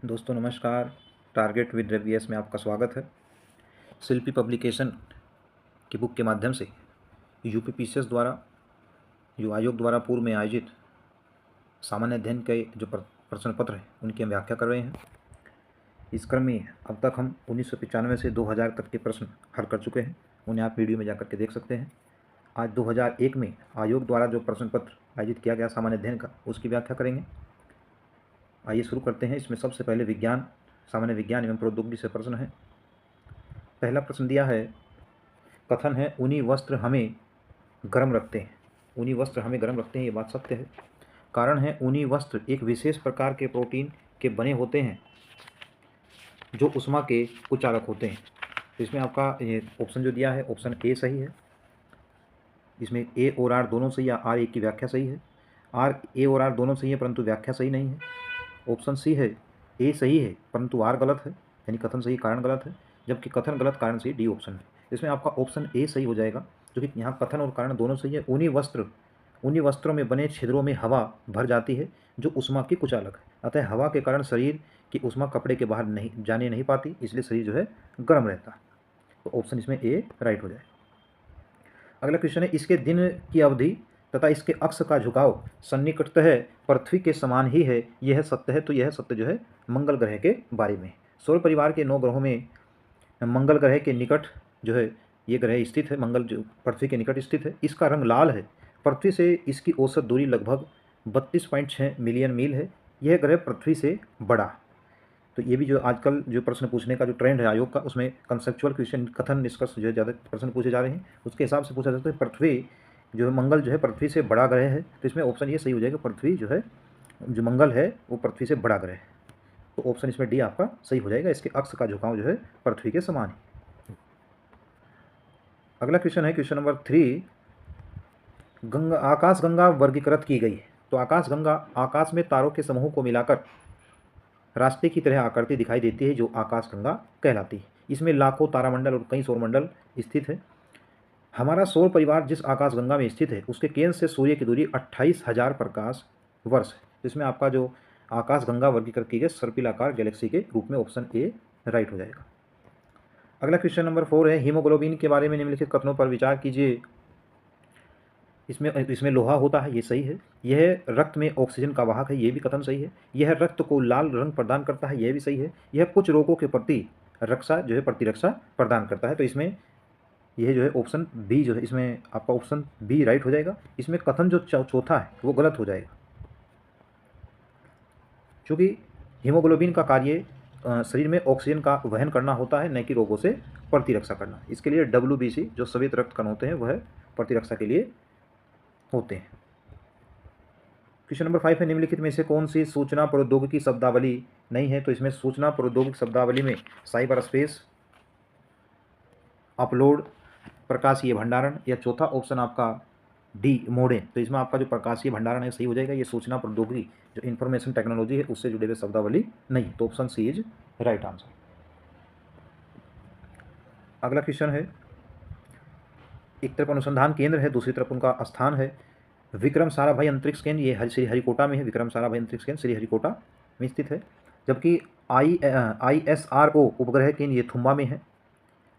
दोस्तों नमस्कार। Target with Ravi में आपका स्वागत है। शिल्पी पब्लिकेशन की बुक के माध्यम से यूपीपीसीएस द्वारा जो आयोग द्वारा पूर्व में आयोजित सामान्य अध्ययन के जो प्रश्न पत्र हैं उनकी हम व्याख्या कर रहे हैं। इस क्रम में अब तक हम 1995 से 2000 तक के प्रश्न हल कर चुके हैं। उन्हें आप वीडियो में जाकर के देख सकते हैं। आज 2001 में आयोग द्वारा जो प्रश्न पत्र आयोजित किया गया सामान्य अध्ययन का, उसकी व्याख्या करेंगे। आइए शुरू करते हैं। इसमें सबसे पहले विज्ञान, सामान्य विज्ञान एवं प्रौद्योगिकी से प्रश्न है। पहला प्रश्न दिया है, कथन है ऊनी वस्त्र हमें गर्म रखते हैं। ऊनी वस्त्र हमें गर्म रखते हैं, ये बात सत्य है। कारण है ऊनी वस्त्र एक विशेष प्रकार के प्रोटीन के बने होते हैं जो उष्मा के कुचालक होते हैं। तो इसमें आपका ये ऑप्शन जो दिया है ऑप्शन ए सही है। इसमें ए और आर दोनों सही है। आर एक की व्याख्या सही है। आर ए और आर दोनों सही है परंतु व्याख्या सही नहीं है। ऑप्शन सी है, ए सही है परंतु आर गलत है, यानी कथन सही कारण गलत है, जबकि कथन गलत कारण सही डी ऑप्शन है। इसमें आपका ऑप्शन ए सही हो जाएगा, क्योंकि यहाँ कथन और कारण दोनों सही है। ऊनी वस्त्रों में बने छिद्रों में हवा भर जाती है जो उष्मा की कुचालक है। अतः हवा के कारण शरीर की उष्मा कपड़े के बाहर नहीं जाने नहीं पाती, इसलिए शरीर जो है गर्म रहता है। तो ऑप्शन इसमें ए राइट हो जाए। अगला क्वेश्चन है, इसके दिन की अवधि तथा इसके अक्ष का झुकाव सन्निकटतः पृथ्वी के समान ही है, यह सत्य है। तो यह सत्य जो है मंगल ग्रह के बारे में। सौर परिवार के 9 ग्रहों में मंगल ग्रह के निकट जो है ये ग्रह स्थित है। मंगल जो पृथ्वी के निकट स्थित है। इसका रंग लाल है। पृथ्वी से इसकी औसत दूरी लगभग 32.6 मिलियन मील है। यह ग्रह पृथ्वी से बड़ा। तो ये भी जो आजकल जो प्रश्न पूछने का जो ट्रेंड है आयोग का, उसमें कंसेप्चुअल क्वेश्चन, कथन निष्कर्ष जो है ज़्यादा प्रश्न पूछे जा रहे हैं। उसके हिसाब से पूछा जाता है पृथ्वी जो है, मंगल जो है पृथ्वी से बड़ा ग्रह है। तो इसमें ऑप्शन ये सही हो जाएगा, पृथ्वी जो है, जो मंगल है वो पृथ्वी से बड़ा ग्रह है। तो ऑप्शन इसमें डी आपका सही हो जाएगा। इसके अक्ष का झुकाव जो है पृथ्वी के समान है। अगला क्वेश्चन है क्वेश्चन नंबर 3, आकाशगंगा वर्गीकृत की गई है। तो आकाशगंगा आकाश में तारों के समूह को मिलाकर रास्ते की तरह आकृति दिखाई देती है, जो आकाशगंगा कहलाती है। इसमें लाखों तारामंडल और कई सौरमंडल स्थित है। हमारा सौर परिवार जिस आकाशगंगा में स्थित है उसके केंद्र से सूर्य की दूरी 28,000 प्रकाश वर्ष है। इसमें आपका जो आकाशगंगा वर्गीकृत की गई सर्पिलाकार गैलेक्सी के रूप में, ऑप्शन ए राइट हो जाएगा। अगला क्वेश्चन नंबर 4 है, हीमोग्लोबिन के बारे में निम्नलिखित कथनों पर विचार कीजिए। इसमें लोहा होता है, ये सही है। यह रक्त में ऑक्सीजन का वाहक है, ये भी कथन सही है। यह रक्त को लाल रंग प्रदान करता है, यह भी सही है। यह कुछ रोगों के प्रति रक्षा जो है प्रतिरक्षा प्रदान करता है। तो इसमें यह जो है ऑप्शन बी जो है, इसमें आपका ऑप्शन बी राइट हो जाएगा। इसमें कथन जो चौथा है वो गलत हो जाएगा, क्योंकि हीमोग्लोबिन का कार्य शरीर में ऑक्सीजन का वहन करना होता है, न कि रोगों से प्रतिरक्षा करना। इसके लिए WBC जो श्वेत रक्त कण होते हैं वह प्रतिरक्षा के लिए होते हैं। क्वेश्चन नंबर 5 है, निम्नलिखित में से कौन सी सूचना प्रौद्योगिकी शब्दावली नहीं है। तो इसमें सूचना प्रौद्योगिकी शब्दावली में साइबर स्पेस, अपलोड, प्रकाशीय भंडारण, या चौथा ऑप्शन आपका डी मोडेम। तो इसमें आपका जो प्रकाशीय भंडारण है सही हो जाएगा। ये सूचना प्रौद्योगिकी जो इंफॉर्मेशन टेक्नोलॉजी है उससे जुड़े हुए शब्दावली नहीं। तो option C is right answer. अगला क्वेश्चन है, एक तरफ अनुसंधान केंद्र है, दूसरी तरफ उनका स्थान है। विक्रम साराभाई अंतरिक्ष केंद्र ये श्री हरिकोटा में है। विक्रम साराभाई अंतरिक्ष केंद्र श्री हरिकोटा में स्थित है। जबकि ISRO उपग्रह केंद्र ये थुम्बा में है।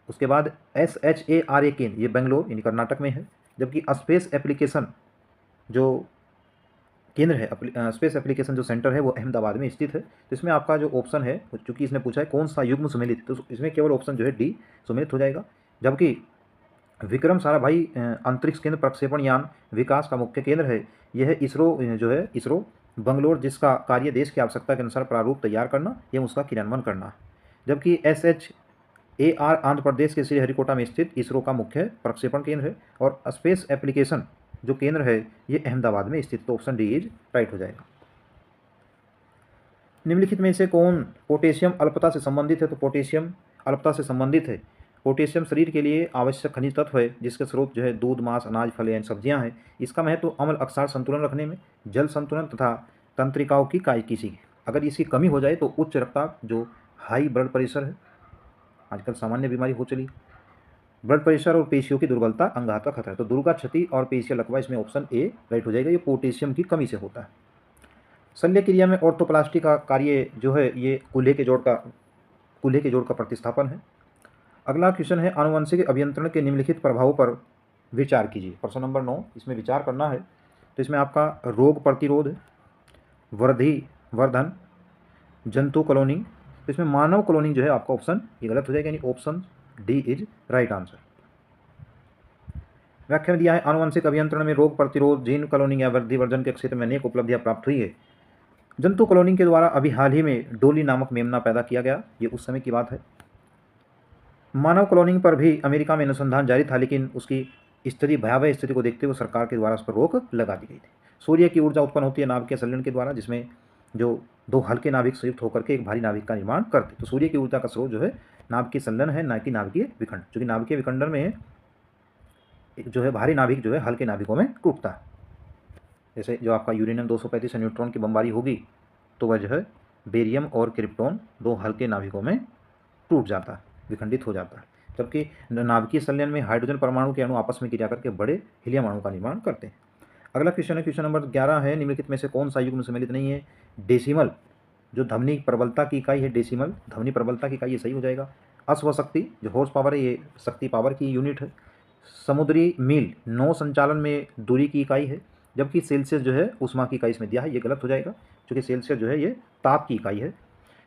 उसके बाद SHARA केंद्र ये बेंगलोर यानी कर्नाटक में है। जबकि स्पेस एप्लीकेशन जो केंद्र है, स्पेस एप्लीकेशन जो सेंटर है वो अहमदाबाद में स्थित है। तो इसमें आपका जो ऑप्शन है, चूंकि इसने पूछा है कौन सा युग्म सुमेलित, तो इसमें केवल ऑप्शन जो है डी सुमेलित हो जाएगा। जबकि विक्रम साराभाई अंतरिक्ष केंद्र प्रक्षेपण यान विकास का मुख्य केंद्र है। यह इसरो जो है, इसरो बंगलोर, जिसका कार्य देश की आवश्यकता के अनुसार प्रारूप तैयार करना एवं उसका क्रियान्वयन करना। जबकि SHAR आंध्र प्रदेश के श्रीहरिकोटा में स्थित इसरो का मुख्य प्रक्षेपण केंद्र है। और स्पेस एप्लीकेशन जो केंद्र है ये अहमदाबाद में स्थित। तो ऑप्शन डी इज राइट हो जाएगा। निम्नलिखित में से कौन पोटेशियम अल्पता से संबंधित है। तो पोटेशियम अल्पता से संबंधित है। पोटेशियम शरीर के लिए आवश्यक खनिज तत्व है, जिसके स्रोत जो है दूध, मांस, अनाज, फल एवं सब्जियां हैं। इसका महत्व अम्ल अक्षार संतुलन रखने में, जल संतुलन तथा तंत्रिकाओं की किसी अगर इसकी कमी हो जाए तो उच्च रक्तचाप जो हाई ब्लड प्रेशर है, आजकल सामान्य बीमारी हो चली, ब्लड प्रेशर और पेशियों की दुर्बलता, अंगघात का खतरा है। तो दुर्गा क्षति और पेशिया लकवा, इसमें ऑप्शन ए राइट हो जाएगा। ये पोटेशियम की कमी से होता है। शल्य क्रिया में ऑर्थोप्लास्टी का कार्य जो है ये कूल्हे के जोड़ का प्रतिस्थापन है। अगला क्वेश्चन है आनुवंशिक अभियंत्रण के निम्नलिखित प्रभावों पर विचार कीजिए। प्रश्न नंबर 9 इसमें विचार करना है। तो इसमें आपका रोग प्रतिरोध, वर्धन, जंतु क्लोनिंग, तो इसमें मानव क्लोनिंग जो है आपका ऑप्शन ये गलत हो जाएगा, यानी option D is right answer. व्याख्या में दिया है आनुवंशिक अभियंत्रण में रोग प्रतिरोध, जीन क्लोनिंग या वृद्धि वर्धन के क्षेत्र में अनेक उपलब्धियां प्राप्त हुई है। जंतु क्लोनिंग के द्वारा अभी हाल ही में डोली नामक मेमना पैदा किया गया, ये उस समय की बात है। मानव क्लोनिंग पर भी अमेरिका में अनुसंधान जारी था, लेकिन उसकी भयावह स्थिति को देखते हुए सरकार के द्वारा उस पर रोक लगा दी गई थी। सूर्य की ऊर्जा उत्पन्न होती है नाभिकीय संलयन के द्वारा, जिसमें जो दो हल्के नाभिक संयुक्त होकर के एक भारी नाभिक का निर्माण करते। तो सूर्य की ऊर्जा का स्रोत जो है नाभिकीय संलयन है, ना कि नाभिकीय विखंडन, क्योंकि नाभिकीय विखंडन में जो है भारी नाभिक जो है हल्के नाभिकों में टूटता है। जैसे जो आपका यूरेनियम 235 से न्यूट्रॉन की बमबारी होगी तो वह जो है बेरियम और क्रिप्टॉन दो हल्के नाभिकों में टूट जाता है, विखंडित हो जाता है। जबकि नाभिकीय संलयन में हाइड्रोजन परमाणु के अणु आपस में क्रिया करके बड़े हीलियम अणु का निर्माण करते हैं। अगला क्वेश्चन है, क्वेश्चन नंबर 11 है, निम्नलिखित में से कौन सा युग्म सम्मिलित नहीं है। डेसिमल जो ध्वनि प्रबलता की इकाई है, डेसिमल ध्वनि प्रबलता की इकाई, ये सही हो जाएगा। अश्वशक्ति जो हॉर्स पावर है, ये शक्ति पावर की यूनिट है। समुद्री मील नौ संचालन में दूरी की इकाई है, जबकि सेल्सियस जो है ऊष्मा की इकाई इसमें दिया है, ये गलत हो जाएगा, क्योंकि सेल्सियस जो है ये ताप की इकाई है।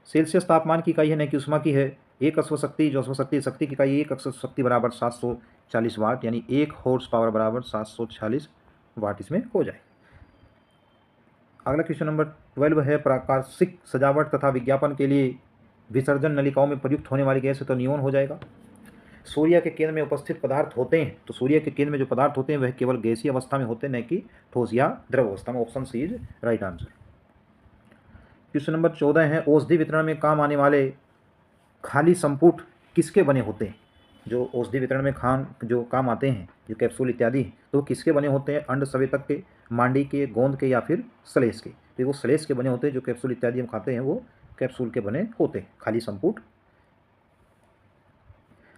सेल्सियस तापमान की इकाई है, न कि ऊष्मा की है। एक अश्वशक्ति जो अश्वशक्ति शक्ति की इकाई, एक अश्वशक्ति बराबर 740 वाट, यानी एक हॉर्स पावर बराबर 740 वाट इसमें हो जाए। अगला क्वेश्चन नंबर 12 है, प्रकाशिक सजावट तथा विज्ञापन के लिए विसर्जन नलिकाओं में प्रयुक्त होने वाली गैस है, तो नियोन हो जाएगा। सूर्य के केंद्र में उपस्थित पदार्थ होते हैं, तो सूर्य के केंद्र में जो पदार्थ होते हैं वह केवल गैसीय अवस्था में होते हैं, न कि ठोस या द्रव अवस्था में। Option C is right answer. Question number 14 है, औषधि वितरण में काम आने वाले खाली संपुट किसके बने होते हैं। जो औषधि वितरण में जो काम आते हैं, जो कैप्सूल इत्यादि, तो किसके बने होते हैं। अंड संवेदक के, मांडी के, गोंद के, या फिर सलेस के। तो वो सलेस के बने होते हैं। जो कैप्सूल इत्यादि हम खाते हैं वो कैप्सूल के बने होते हैं, खाली संपुट।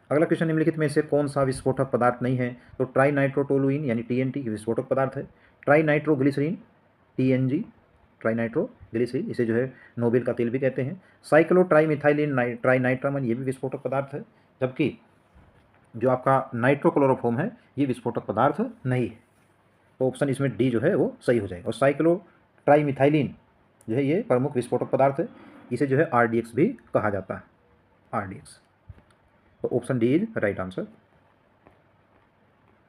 अगला क्वेश्चन, निम्नलिखित में से कौन सा विस्फोटक पदार्थ नहीं है। तो ट्राई नाइट्रोटोलुइन यानी टीएनटी विस्फोटक पदार्थ है। Tri nitroglycerine TNG, tri nitroglycerine, इसे जो है नोबेल का तेल भी कहते हैं। Cyclo tri methylene tri nitramine, ये भी विस्फोटक पदार्थ है। जबकि जो आपका नाइट्रोक्लोरोफॉर्म है ये विस्फोटक पदार्थ नहीं है। तो ऑप्शन इसमें डी जो है वो सही हो जाएगा। और साइक्लो ट्राई मिथाइलिन जो है ये प्रमुख विस्फोटक पदार्थ है, इसे जो है आरडीएक्स भी कहा जाता है, आरडीएक्स। तो option D is right answer.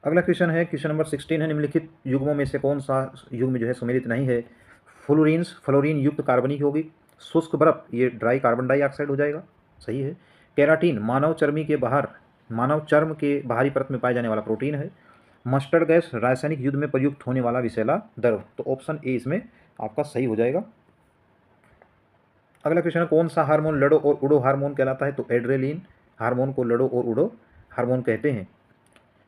अगला क्वेश्चन है, क्वेश्चन नंबर 16 है, निम्नलिखित युग्मों में से कौन सा युग्म जो है सम्मिलित नहीं है। फ्लोरीन युक्त कार्बनिक होगी। शुष्क बर्फ ये ड्राई कार्बन डाइऑक्साइड हो जाएगा, सही है। केराटिन मानव चर्म के बाहरी परत में पाए जाने वाला प्रोटीन है। मस्टर्ड गैस रासायनिक युद्ध में प्रयुक्त होने वाला विषैला द्रव, तो ऑप्शन ए इसमें आपका सही हो जाएगा। अगला क्वेश्चन है, कौन सा हार्मोन लड़ो और उड़ो हार्मोन कहलाता है। तो एड्रेलिन हार्मोन को लड़ो और उड़ो हार्मोन कहते हैं।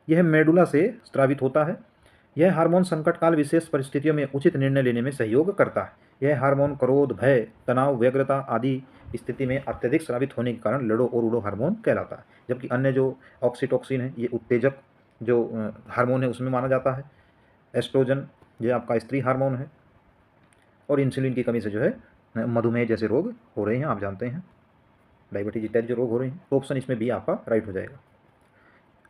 यह मेडुला से स्रावित होता है। यह हार्मोन संकटकाल विशेष परिस्थितियों में उचित निर्णय लेने में सहयोग करता है। यह हार्मोन क्रोध, भय, तनाव, व्यग्रता आदि स्थिति में अत्यधिक स्रावित होने के कारण लड़ो और उड़ो हार्मोन कहलाता है। जबकि अन्य जो ऑक्सीटोसिन है ये उत्तेजक जो हार्मोन है उसमें माना जाता है। एस्ट्रोजन ये आपका स्त्री हार्मोन है। और इंसुलिन की कमी से जो है मधुमेह जैसे रोग हो रहे हैं, आप जानते हैं, डायबिटीज इत्यादि जो रोग हो रहे हैं। तो ऑप्शन इसमें भी आपका राइट हो जाएगा।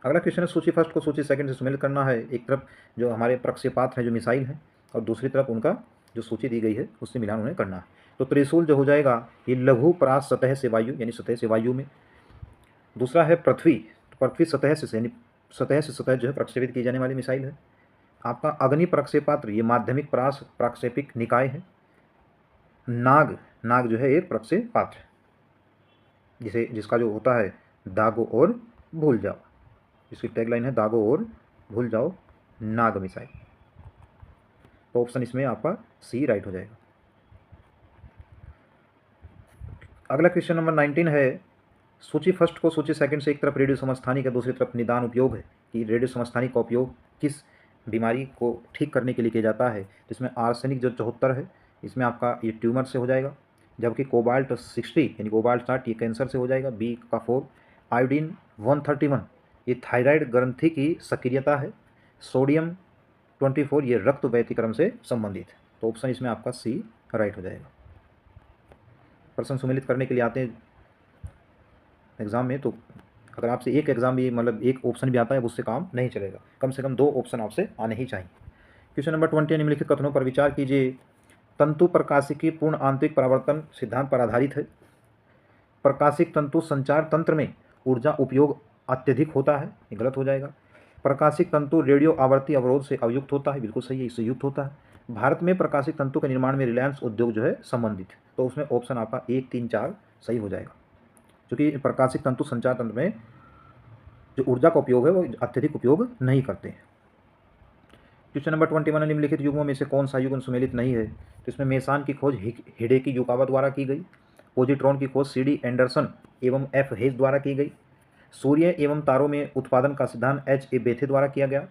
अगला क्वेश्चन है, सूची फर्स्ट को सूची सेकंड से सम्मिलित करना है। एक तरफ जो हमारे प्रक्षेपास्त्र हैं जो मिसाइल है, और दूसरी तरफ उनका जो सूची दी गई है उससे मिलान उन्हें करना है। तो त्रिशूल जो हो जाएगा ये लघु परास सतह से वायु, यानी सतह से वायु में। दूसरा है पृथ्वी, तो पृथ्वी सतह से, यानी सतह से सतह जो है प्रक्षेपित की जाने वाली मिसाइल है। आपका अग्नि प्रक्षेपास्त्र ये माध्यमिक परास प्रक्षेपिक निकाय है। नाग जो है एक प्रक्षेपास्त्र जिसका जो होता है दागो और भूल जाओ, इसकी टैगलाइन है दागो और भूल जाओ नाग मिसाइल। तो ऑप्शन इसमें आपका सी राइट हो जाएगा। अगला क्वेश्चन नंबर 19 है, सूची फर्स्ट को सूची सेकंड से एक तरफ रेडियो समस्थानिक है, दूसरी तरफ निदान उपयोग है कि रेडियो समस्थानिक का उपयोग किस बीमारी को ठीक करने के लिए किया जाता है। जिसमें आर्सेनिक जो 74 है इसमें आपका ये ट्यूमर से हो जाएगा। जबकि कोबाल्ट 60 यानी कोबाल्ट 60 ये कैंसर से हो जाएगा, बी का 4। आयोडीन 131 ये थायराइड ग्रंथि की सक्रियता है। सोडियम 24 ये रक्त व्यतिक्रम से संबंधित है। तो ऑप्शन इसमें आपका सी राइट हो जाएगा। प्रश्न सुमेलित करने के लिए आते हैं एग्ज़ाम में, तो अगर आपसे एक एग्ज़ाम भी मतलब एक ऑप्शन भी आता है उससे काम नहीं चलेगा, कम से कम 2 ऑप्शन आपसे आने ही चाहिए। क्वेश्चन नंबर 20, निम्नलिखित कथनों पर विचार कीजिए। तंतु प्रकाशिकी पूर्ण आंतरिक परावर्तन सिद्धांत पर आधारित है। प्रकाशिक तंतु संचार तंत्र में ऊर्जा उपयोग अत्यधिक होता है, ये गलत हो जाएगा। प्रकाशिक तंतु रेडियो आवर्ती अवरोध से अयुक्त होता है, बिल्कुल सही है, इससे युक्त होता है। भारत में प्रकाशिक तंतु के निर्माण में रिलायंस उद्योग जो है संबंधित है, तो उसमें ऑप्शन आपका 1, 3, 4 सही हो जाएगा, क्योंकि प्रकाशिक तंतु संचार तंत्र में जो ऊर्जा का उपयोग है वो अत्यधिक उपयोग नहीं करते हैं। क्वेश्चन नंबर 21, निम्नलिखित युग्मों में से कौन सा युग्म सुमेलित नहीं है? तो इसमें मेसान की खोज हिडेकी युकावा द्वारा की गई। पोजिट्रॉन की खोज CD एंडरसन एवं F हेज द्वारा की गई। सूर्य एवं तारों में उत्पादन का सिद्धांत H.A. बेथे द्वारा किया गया,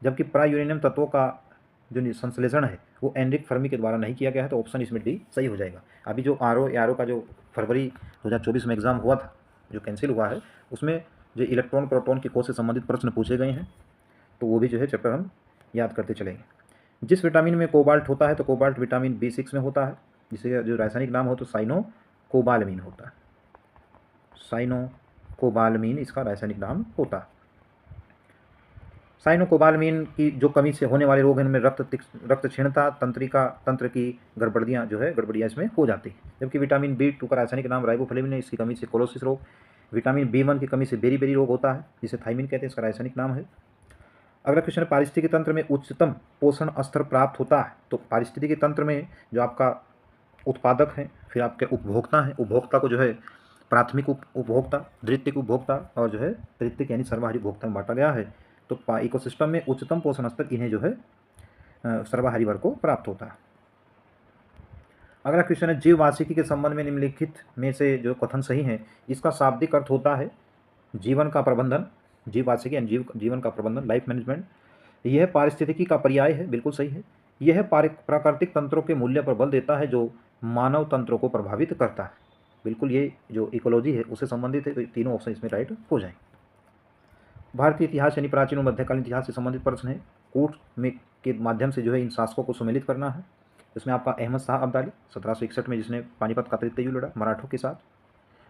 जबकि प्रायूरेनियम तत्वों का जो संश्लेषण है वो एनरिक फर्मी के द्वारा नहीं किया गया है, तो ऑप्शन इसमें डी सही हो जाएगा। अभी जो आर का जो फरवरी 2024 में एग्जाम हुआ था, जो कैंसिल हुआ है, उसमें जो इलेक्ट्रॉन प्रोटॉन की खोज से संबंधित प्रश्न पूछे गए हैं, तो वो भी जो है चैप्टर हम याद करते चलेंगे। जिस विटामिन में कोबाल्ट होता है तो कोबाल्ट विटामिन B6 में होता है, जिसे जो रासायनिक नाम हो तो साइनोकोबालमीन होता है। साइनोकोबालमीन इसका रासायनिक नाम होता है। साइनोकोबालमीन की जो कमी से होने वाले रोग हैं, इनमें रक्त क्षीणता, तंत्र की गड़बड़ियाँ इसमें हो जाती है। जबकि विटामिन B2 का रासायनिक नाम राइबोफ्लेविन है, इसकी कमी से कोलोसिस रोग। विटामिन B1 की कमी से बेरी रोग होता है, जिसे थाइमिन कहते हैं, इसका रासायनिक नाम है। अगला क्वेश्चन है, पारिस्थितिकी तंत्र में उच्चतम पोषण स्तर प्राप्त होता है। तो पारिस्थितिकी तंत्र में जो आपका उत्पादक हैं, फिर आपके उपभोक्ता हैं, उपभोक्ता को जो है प्राथमिक उपभोक्ता, द्वितीयक उपभोक्ता और जो है तृतीयक यानी सर्वाहारी उपभोक्ता में बांटा गया है। तो इकोसिस्टम में उच्चतम पोषण स्तर इन्हें जो है सर्वाहारी वर्ग को प्राप्त होता है। अगला क्वेश्चन है, जीववार्षिकी के संबंध में निम्नलिखित में से जो कथन सही है, इसका शाब्दिक अर्थ होता है जीवन का प्रबंधन। जीववार्षिकी यानी जीवन का प्रबंधन, लाइफ मैनेजमेंट। यह पारिस्थितिकी का पर्याय है, बिल्कुल सही है। यह प्राकृतिक तंत्रों के मूल्य पर बल देता है जो मानव तंत्रों को प्रभावित करता है, बिल्कुल ये जो इकोलॉजी है उससे संबंधित है, तो तीनों ऑप्शन इसमें राइट हो जाएंगे। भारतीय इतिहास यानी प्राचीन और मध्यकालीन इतिहास से संबंधित प्रश्न है। कूट में के माध्यम से जो है इन शासकों को सुमेलित करना है। इसमें आपका अहमद शाह अब्दाली 1761 में, जिसने पानीपत का तृतीय युद्ध लड़ा मराठों के साथ।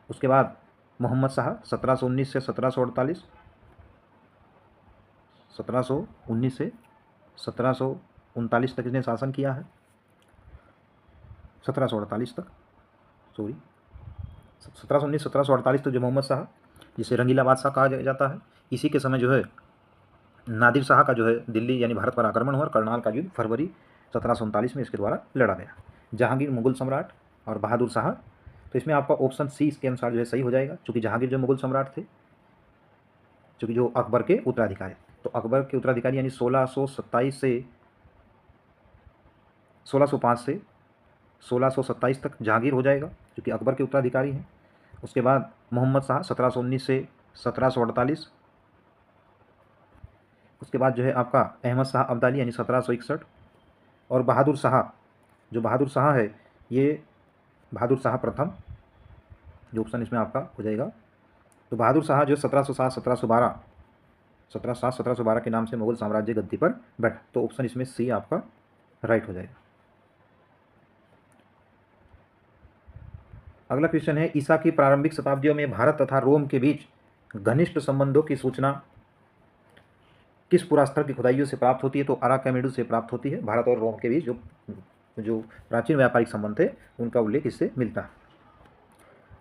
उसके बाद मोहम्मद शाह 1719 से 1748, 1719 से 1739 तक इसने शासन किया है। 1748 तक, सॉरी 1719 1748 तक जो मोहम्मद शाह, जिसे रंगीला बादशाह कहा जाता है, इसी के समय जो है नादिर शाह का जो है दिल्ली यानी भारत पर आक्रमण हुआ और करनाल का युद्ध फरवरी 1739 में इसके द्वारा लड़ा गया। जहांगीर मुगल सम्राट और बहादुर शाह, तो इसमें आपका ऑप्शन सी इसके अनुसार जो है सही हो जाएगा, क्योंकि जहांगीर जो मुगल सम्राट थे, क्योंकि जो अकबर के उत्तराधिकारी, तो अकबर के उत्तराधिकारी यानी 1627 से 1605 से 1627 तक जहांगीर हो जाएगा, क्योंकि अकबर के उत्तराधिकारी हैं। उसके बाद मोहम्मद शाह 1719 से 1748। उसके बाद जो है आपका अहमद शाह अब्दाली यानी 1761। और बहादुर शाह, जो बहादुर शाह है, ये बहादुर शाह प्रथम, जो ऑप्शन इसमें आपका हो जाएगा। तो बहादुर शाह जो 1707 1712 1712 के नाम से मुगल साम्राज्य गद्दी पर बैठा, तो ऑप्शन इसमें सी आपका राइट हो जाएगा। अगला क्वेश्चन है, ईसा की प्रारंभिक शताब्दियों में भारत तथा रोम के बीच घनिष्ठ संबंधों की सूचना किस पुरास्तर की खुदाइयों से प्राप्त होती है? तो अराकामेडू से प्राप्त होती है। भारत और रोम के बीच जो प्राचीन व्यापारिक संबंध थे उनका उल्लेख इससे मिलता है।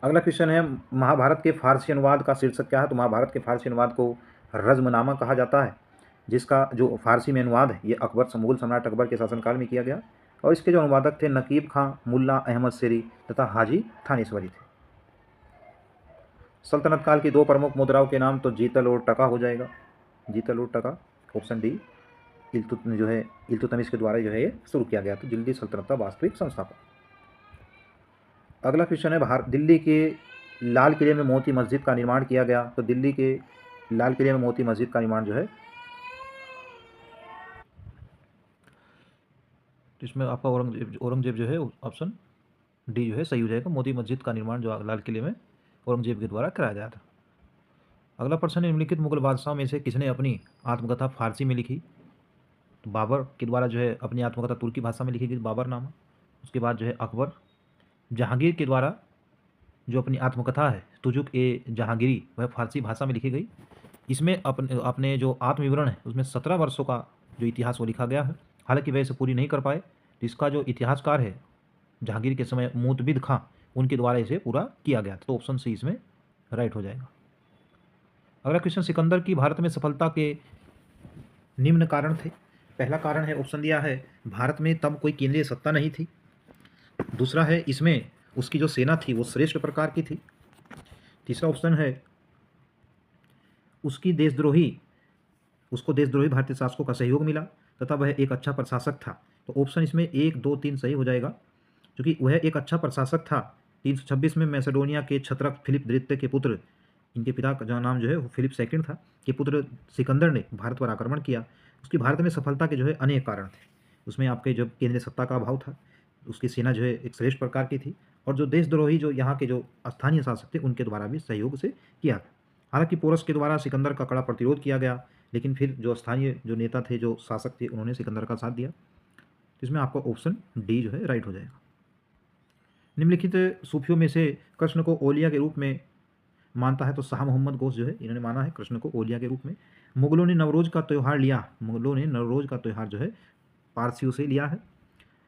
अगला क्वेश्चन है, महाभारत के फारसी अनुवाद का शीर्षक क्या है? तो महाभारत के फारसी अनुवाद को रज़्मनामा कहा जाता है, जिसका जो फारसी में अनुवाद है ये मुगल सम्राट अकबर के शासनकाल में किया गया, और इसके जो अनुवादक थे नकीब खां, मुल्ला अहमद शेरी तथा हाजी थानेश्वरी थे। सल्तनत काल की 2 प्रमुख मुद्राओं के नाम, तो जीतल और टका हो जाएगा, जीतल और टका, ऑप्शन डी। इल्तुतमिश के द्वारा जो है ये शुरू किया गया, तो दिल्ली सल्तनत का वास्तविक संस्थापक। अगला क्वेश्चन है, दिल्ली के लाल किले में मोती मस्जिद का निर्माण किया गया, तो दिल्ली के लाल किले में मोती मस्जिद का निर्माण जो है, तो इसमें आपका औरंगजेब जो है ऑप्शन डी जो है सही हो जाएगा। मोती मस्जिद का निर्माण जो लाल किले में औरंगजेब के द्वारा कराया गया था। अगला प्रश्न है, निम्नलिखित मुगल बादशाह में से किसने अपनी आत्मकथा फारसी में लिखी? तो बाबर के द्वारा जो है अपनी आत्मकथा तुर्की भाषा में लिखी गई, बाबर नामा। उसके बाद जो है अकबर। जहांगीर के द्वारा जो अपनी आत्मकथा है तुजुक ए जहांगीरी, वह फारसी भाषा में लिखी गई। इसमें अपने अपने जो आत्मविवरण है उसमें 17 वर्षों का जो इतिहास वो लिखा गया है। हालांकि वह इसे पूरी नहीं कर पाए, तो इसका जो इतिहासकार है जहांगीर के समय मुतबिद खां, उनके द्वारा इसे पूरा किया गया था। तो ऑप्शन सी इसमें राइट हो जाएगा। अगला क्वेश्चन, सिकंदर की भारत में सफलता के निम्न कारण थे। पहला कारण है, ऑप्शन दिया है, भारत में तब कोई केंद्रीय सत्ता नहीं थी। दूसरा है, इसमें उसकी जो सेना थी वो श्रेष्ठ प्रकार की थी। तीसरा ऑप्शन है, उसको देशद्रोही भारतीय शासकों का सहयोग मिला तथा वह एक अच्छा प्रशासक था। तो ऑप्शन इसमें 1, 2, 3 सही हो जाएगा, क्योंकि वह एक अच्छा प्रशासक था। 326 में मैसेडोनिया के छत्रक फिलिप द्वितीय के पुत्र, इनके पिता का जो नाम जो है वो फिलिप सेकंड था, के पुत्र सिकंदर ने भारत पर आक्रमण किया। उसकी भारत में सफलता के जो है अनेक कारण थे। उसमें आपके जो केंद्रीय सत्ता का अभाव था, उसकी सेना जो है एक श्रेष्ठ प्रकार की थी, और जो देशद्रोही जो यहाँ के जो स्थानीय शासक थे उनके द्वारा भी सहयोग से किया था। हालांकि पोरस के द्वारा सिकंदर का कड़ा प्रतिरोध किया गया, लेकिन फिर जो स्थानीय जो नेता थे, जो शासक थे, उन्होंने सिकंदर का साथ दिया। तो इसमें आपका ऑप्शन डी जो है राइट हो जाएगा। निम्नलिखित सूफियों में से कृष्ण को ओलिया के रूप में मानता है, तो शाह मोहम्मद गोस जो है इन्होंने माना है कृष्ण को ओलिया के रूप में। मुगलों ने नवरोज का त्यौहार लिया, मुगलों ने नवरोज का त्यौहार जो है पारसियों से लिया है।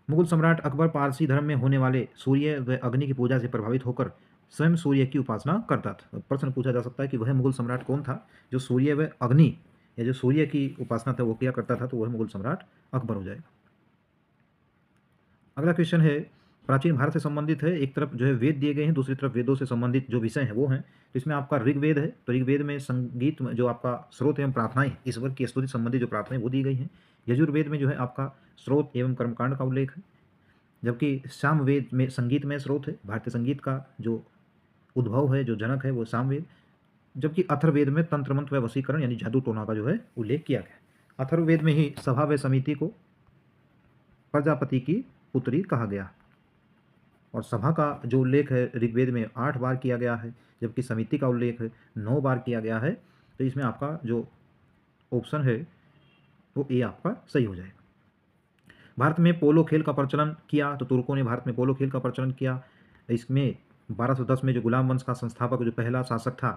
मुगल सम्राट अकबर पारसी धर्म में होने वाले सूर्य व अग्नि की पूजा से प्रभावित होकर स्वयं सूर्य की उपासना करता था। प्रश्न पूछा जा सकता है कि वह मुगल सम्राट कौन था जो सूर्य व अग्नि या जो सूर्य की उपासना था वो किया करता था, तो वह मुगल सम्राट अकबर हो जाएगा। अगला क्वेश्चन है, प्राचीन भारत से संबंधित है। एक तरफ जो है वेद दिए गए हैं, दूसरी तरफ वेदों से संबंधित जो विषय हैं वो हैं। तो इसमें आपका ऋग्वेद है, तो ऋग्वेद में संगीत जो आपका स्रोत एवं प्रार्थनाएं, ईश्वर की स्तुति संबंधी जो प्रार्थनाएं वो दी गई हैं। यजुर्वेद में जो है आपका स्रोत एवं कर्मकांड का उल्लेख है, जबकि सामवेद में संगीत में स्रोत है। भारतीय संगीत का जो उद्भव है, जो जनक है, वो सामवेद। जबकि अथर्ववेद में तंत्र मंत्र व वशीकरण यानी जादू टोना का जो है उल्लेख किया गया। अथर्ववेद में ही सभा व समिति को प्रजापति की पुत्री कहा गया, और सभा का जो उल्लेख है ऋग्वेद में 8 बार किया गया है, जबकि समिति का उल्लेख 9 बार किया गया है। तो इसमें आपका जो ऑप्शन है वो ए आपका सही हो जाएगा। भारत में पोलो खेल का प्रचलन किया, तो तुर्कों ने भारत में पोलो खेल का प्रचलन किया। इसमें 1210 में जो गुलाम वंश का संस्थापक जो पहला शासक था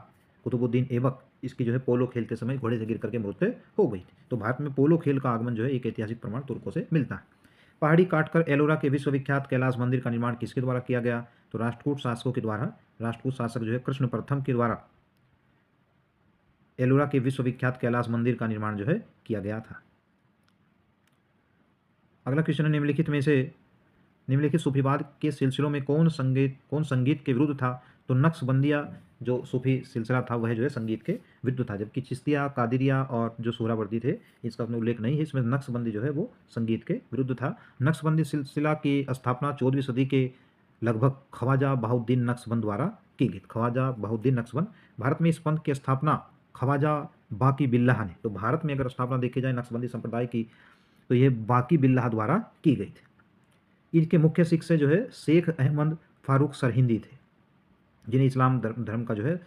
कुतुबुद्दीन ऐबक, इसकी जो है पोलो खेलते समय घोड़े से गिर करके मृत्यु हो गई थी। तो भारत में पोलो खेल का आगमन जो है एक ऐतिहासिक प्रमाण तुर्कों से मिलता है। पहाड़ी काटकर एलोरा के विश्वविख्यात कैलाश मंदिर का निर्माण किसके द्वारा किया गया, तो राष्ट्रकूट शासकों के द्वारा। राष्ट्रकूट शासक जो है कृष्ण प्रथम के द्वारा एलोरा के विश्वविख्यात कैलाश मंदिर का निर्माण जो है किया गया था। अगला क्वेश्चन है, निम्नलिखित सूफीवाद के सिलसिलों में कौन संगीत के विरुद्ध था, तो नक्शबंदिया जो सूफी सिलसिला था वह जो है संगीत के विरुद्ध था, जबकि चिश्तिया, कादिरिया और जो सोहरावर्दी थे इसका अपना उल्लेख नहीं है। इसमें नक्शबंदी जो है वो संगीत के विरुद्ध था। नक्शबंदी सिलसिला की स्थापना 14वीं सदी के लगभग ख्वाजा बहाउद्दीन नक्शबंद द्वारा की गई। ख्वाजा बहाउद्दीन नक्शबंद। भारत में इस पंथ की स्थापना ख्वाजा बाकी बिल्लाह ने, तो भारत में अगर स्थापना देखी जाए नक्शबंदी संप्रदाय की, तो ये बाकी बिल्लाह द्वारा की गई थी। इनके मुख्य शिक्षक जो है शेख अहमद फारूक सरहिंदी थे, जिन्हें इस्लाम धर्म का जो है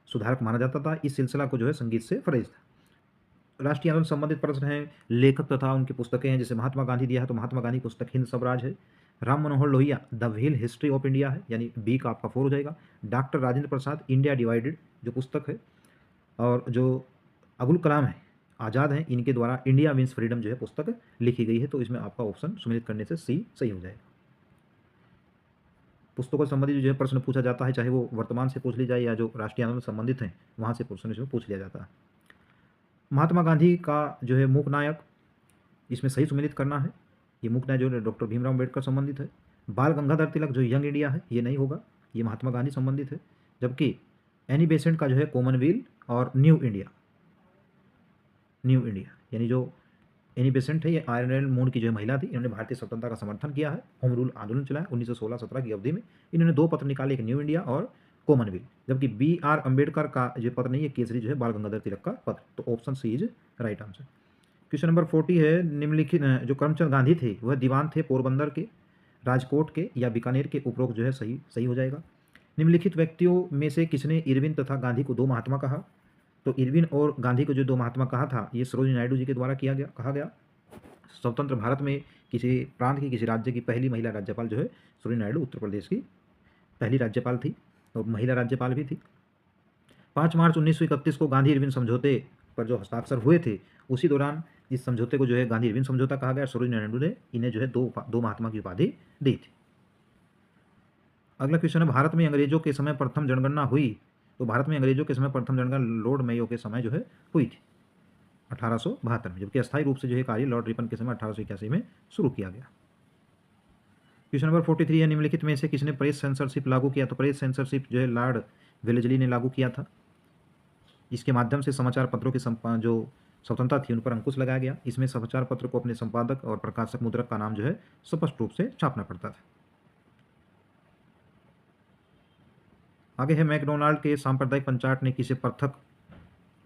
सुधारक माना जाता था। इस सिलसिला को जो है संगीत से फरेज था। राष्ट्रीय आंदोलन संबंधित प्रश्न हैं, लेखक तथा उनकी पुस्तकें हैं। जैसे महात्मा गांधी दिया है, तो महात्मा गांधी पुस्तक हिंद स्वराज है। Ram Manohar Lohia the wheel history of India है, यानी बी का आपका 4 हो जाएगा। Doctor Rajendra Prasad India divided जो पुस्तक है, और जो अबुल कलाम है आज़ाद हैं, इनके द्वारा इंडिया मीन्स फ्रीडम जो है पुस्तक लिखी गई है। तो इसमें आपका ऑप्शन सम्मिलित करने से सी सही हो जाएगा। पुस्तकों से संबंधित जो है प्रश्न पूछा जाता है, चाहे वो वर्तमान से पूछ ली जाए या जो राष्ट्रीय आंदोलन से संबंधित हैं वहाँ से प्रश्न इसमें पूछ लिया जाता है। महात्मा गांधी का जो है मूक नायक, इसमें सही सम्मिलित करना है। ये मूक नायक जो है डॉक्टर भीमराव अम्बेडकर संबंधित है। बाल गंगाधर तिलक जो यंग इंडिया है ये नहीं होगा, ये महात्मा गांधी संबंधित है। जबकि एनी बेसेंट का जो है कॉमनवेल्थ और न्यू इंडिया यानी जो एनी बेसेंट है ये आयरलैंड मूल की जो है महिला थी। इन्होंने भारतीय स्वतंत्रता का समर्थन किया है, होम रूल आंदोलन चलाया 1916-17 की अवधि में। इन्होंने 2 पत्र निकाले, एक न्यू इंडिया और कॉमनवेल्थ। जबकि बी.आर. अम्बेडकर का जो पत्र नहीं है केसरी जो है बाल गंगाधर तिलक का पत्र। तो option C is right answer. Question number 40 है, निम्नलिखित जो करमचंद गांधी थे वह दीवान थे पोरबंदर के, राजकोट के या बीकानेर के, उपरोक्त जो है सही हो जाएगा। निम्नलिखित व्यक्तियों में से किसने इरविन तथा गांधी को 2 महात्मा कहा, तो इरविन और गांधी को जो 2 महात्मा कहा था ये सरोजिनी नायडू जी के द्वारा कहा गया। स्वतंत्र भारत में किसी प्रांत की, किसी राज्य की पहली महिला राज्यपाल जो है सरोजिनी नायडू उत्तर प्रदेश की पहली राज्यपाल थी और महिला राज्यपाल भी थी। 5 मार्च 1931 को गांधी इरविन समझौते पर जो हस्ताक्षर हुए थे, उसी दौरान इस समझौते को जो है गांधी इरविन समझौता कहा गया। सरोजिनी नायडू ने इन्हें जो है दो महात्मा की उपाधि दी थी। अगला क्वेश्चन है, भारत में अंग्रेजों के समय प्रथम जनगणना हुई। तो भारत में अंग्रेजों के समय प्रथम जनगणना लॉर्ड मेयो के समय जो है हुई थी 1872 में, जबकि अस्थायी रूप से जो है कार्य लॉर्ड रिपन के समय 1881 में शुरू किया गया। क्वेश्चन नंबर 43 है, निम्नलिखित में से किसने प्रेस सेंसरशिप लागू किया। तो प्रेस सेंसरशिप जो है लॉर्ड वेलेस्ली ने लागू किया था। इसके माध्यम से समाचार पत्रों की जो स्वतंत्रता थी उन पर अंकुश लगाया गया। इसमें समाचार पत्र को अपने संपादक और प्रकाशक मुद्रक का नाम जो है स्पष्ट रूप से छापना पड़ता था। आगे है, मैकडोनाल्ड के सांप्रदायिक पंचायत ने किसी पृथक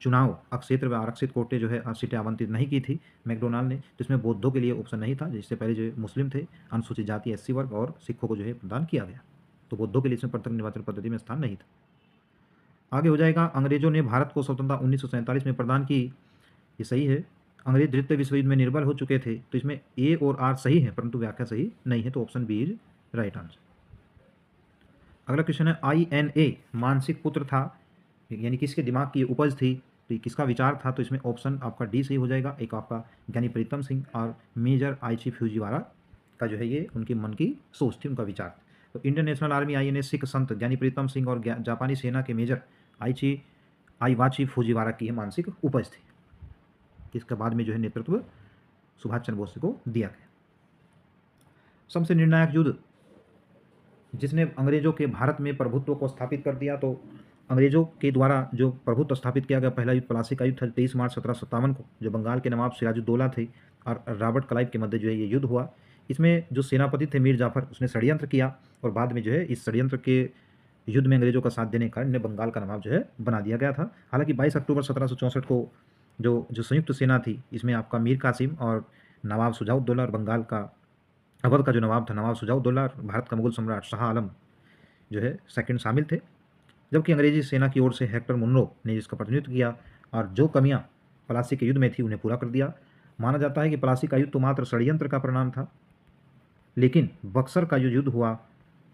चुनाव क्षेत्र व आरक्षित कोटे जो है सीटें आवंटित नहीं की थी मैकडोनाल्ड ने। तो इसमें बौद्धों के लिए ऑप्शन नहीं था, जिससे पहले जो मुस्लिम थे, अनुसूचित जाति एससी वर्ग और सिखों को जो है प्रदान किया गया। तो बौद्धों के लिए इसमें पृथक निर्वाचन पद्धति में स्थान नहीं था। आगे हो जाएगा, अंग्रेजों ने भारत को स्वतंत्रता 1947 में प्रदान की। ये सही है। अंग्रेज द्वितीय विश्व युद्ध में निर्बल हो चुके थे। तो इसमें ए और आर सही है, परंतु व्याख्या सही नहीं है, तो option B is right answer. अगला क्वेश्चन है, INA मानसिक पुत्र था, यानी किसके दिमाग की उपज थी, तो ये किसका विचार था। तो इसमें ऑप्शन आपका डी सही हो जाएगा। एक आपका ज्ञानी प्रीतम सिंह और मेजर आइची फ्यूजीवारा का जो है ये उनके मन की सोच थी, उनका विचार। तो Indian national army INA Sikh संत ज्ञानी प्रीतम सिंह और जापानी सेना के मेजर आईवाची फूजीवारा की मानसिक उपज थी, जिसके बाद में जो है नेतृत्व सुभाष चंद्र बोस को दिया गया। सबसे निर्णायक युद्ध जिसने अंग्रेजों के भारत में प्रभुत्व को स्थापित कर दिया। तो अंग्रेजों के द्वारा जो प्रभुत्व स्थापित किया गया पहला युद्ध प्लासी का युद्ध था 23 मार्च 1757 को, जो बंगाल के नवाब सिराजुद्दौला थे और रॉबर्ट क्लाइव के मध्य जो है ये युद्ध हुआ। इसमें जो सेनापति थे मीर जाफर, उसने षड्यंत्र किया और बाद में जो है इस षड्यंत्र के युद्ध में अंग्रेजों का साथ देने के कारण बंगाल का नवाब जो है बना दिया गया था। हालांकि 22 अक्टूबर 1764 को जो संयुक्त सेना थी, इसमें आपका मीर कासिम और नवाब शुजाउद्दौला और बंगाल का अवध का जो नवाब था नवाब शुजाउद्दौला और भारत का मुगल सम्राट शाह आलम जो है सेकंड शामिल थे। जबकि अंग्रेजी सेना की ओर से हेक्टर मुनरो ने इसका प्रतिनिधित्व किया और जो कमियां प्लासी के युद्ध में थी उन्हें पूरा कर दिया। माना जाता है कि प्लासी का युद्ध तो मात्र षड्यंत्र का परिणाम था, लेकिन बक्सर का जो युद्ध हुआ